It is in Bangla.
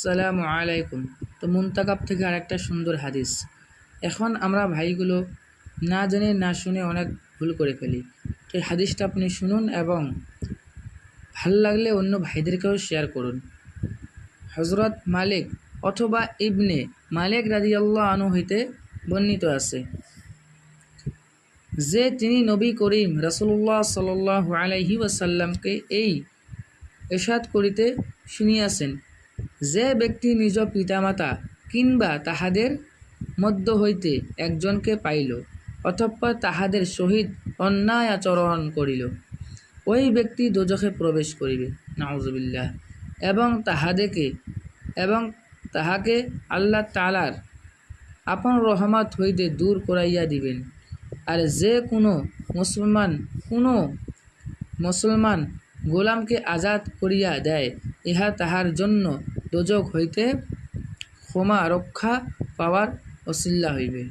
আসসালামু আলাইকুম। তো মুনতাকাব থেকে আরেকটা সুন্দর হাদিস। এখন আমরা ভাইগুলো না জেনে না শুনে অনেক ভুল করে ফেলি। তো এই হাদিসটা আপনি শুনুন এবং ভালো লাগলে অন্য ভাইদেরকেও শেয়ার করুন। হযরত মালিক অথবা ইবনে মালিক রাদিয়াল্লাহু আনহু হইতে বর্ণিত আছে যে তিনি নবী করিম রাসূলুল্লাহ সাল্লাল্লাহু আলাইহি ওয়াসাল্লামকে এই ইরশাদ করিতে শুনিয়াছেন, যে ব্যক্তি নিজ পিতামাতা কিংবা তাহাদের মধ্য হইতে একজনকে পাইল অতঃপর তাহাদের সহিত অন্যায় আচরণ করিল, ওই ব্যক্তি দোজখে প্রবেশ করিবে, নাউজুবিল্লাহ, এবং তাহাকে আল্লাহ তাআলার আপন রহমত হইতে দূর করাইয়া দিবেন। আর যে কোনো মুসলমান গোলামকে আজাদ করিয়া দেয়, ইহা তাহার জন্য দোজখ হইতে ক্ষমা রক্ষা পাওয়ার ওসিলা হইবে।